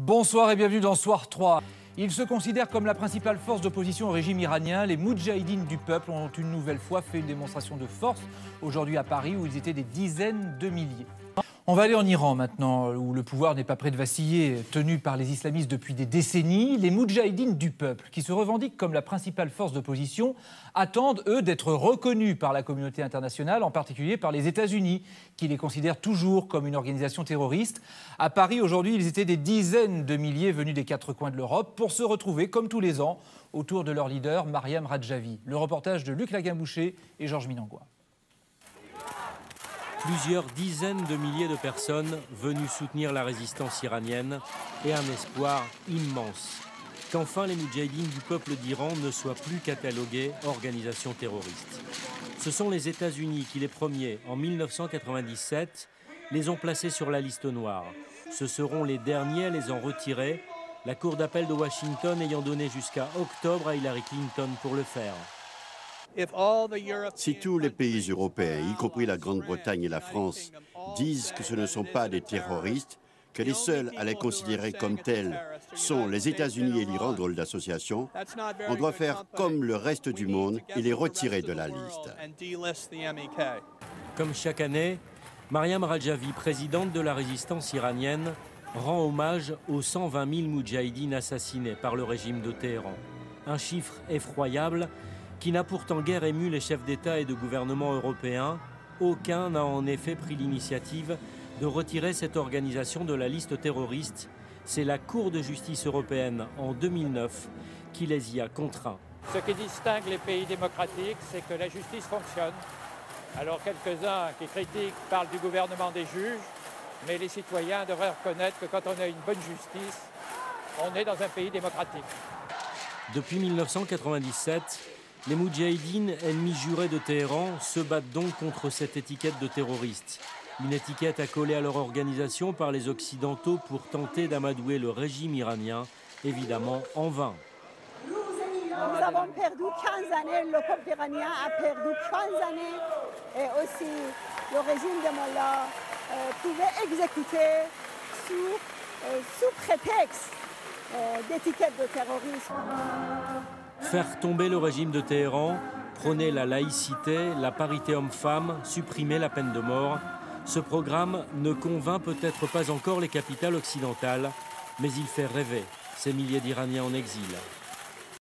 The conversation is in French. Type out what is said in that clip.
Bonsoir et bienvenue dans Soir 3. Ils se considèrent comme la principale force d'opposition au régime iranien. Les Moudjahidines du peuple ont une nouvelle fois fait une démonstration de force aujourd'hui à Paris où ils étaient des dizaines de milliers. On va aller en Iran maintenant, où le pouvoir n'est pas prêt de vaciller, tenu par les islamistes depuis des décennies. Les Moudjahidines du peuple, qui se revendiquent comme la principale force d'opposition, attendent, eux, d'être reconnus par la communauté internationale, en particulier par les États-Unis, qui les considèrent toujours comme une organisation terroriste. À Paris, aujourd'hui, ils étaient des dizaines de milliers venus des quatre coins de l'Europe pour se retrouver, comme tous les ans, autour de leur leader, Mariam Radjavi. Le reportage de Luc Laguimboucher et Georges Minangua. Plusieurs dizaines de milliers de personnes venues soutenir la résistance iranienne et un espoir immense qu'enfin les Moudjahidines du peuple d'Iran ne soient plus cataloguées organisation terroriste. Ce sont les États-Unis qui, les premiers, en 1997, les ont placés sur la liste noire. Ce seront les derniers à les en retirer, la Cour d'appel de Washington ayant donné jusqu'à octobre à Hillary Clinton pour le faire. Si tous les pays européens, y compris la Grande-Bretagne et la France, disent que ce ne sont pas des terroristes, que les seuls à les considérer comme tels sont les États-Unis et l'Iran, drôle d'association, on doit faire comme le reste du monde et les retirer de la liste. Comme chaque année, Mariam Radjavi, présidente de la résistance iranienne, rend hommage aux 120 000 Moudjahidines assassinés par le régime de Téhéran. Un chiffre effroyable qui n'a pourtant guère ému les chefs d'État et de gouvernement européens. Aucun n'a en effet pris l'initiative de retirer cette organisation de la liste terroriste. C'est la Cour de justice européenne en 2009 qui les y a contraints. Ce qui distingue les pays démocratiques, c'est que la justice fonctionne. Alors quelques-uns qui critiquent parlent du gouvernement des juges, mais les citoyens devraient reconnaître que quand on a une bonne justice, on est dans un pays démocratique. Depuis 1997, les Moudjahidines, ennemis jurés de Téhéran, se battent donc contre cette étiquette de terroriste. Une étiquette accolée à leur organisation par les Occidentaux pour tenter d'amadouer le régime iranien, évidemment en vain. Nous avons perdu 15 années, le peuple iranien a perdu 15 années et aussi le régime de Mollah pouvait exécuter sous prétexte d'étiquette de terrorisme. Faire tomber le régime de Téhéran, prôner la laïcité, la parité homme-femme, supprimer la peine de mort. Ce programme ne convainc peut-être pas encore les capitales occidentales, mais il fait rêver ces milliers d'Iraniens en exil.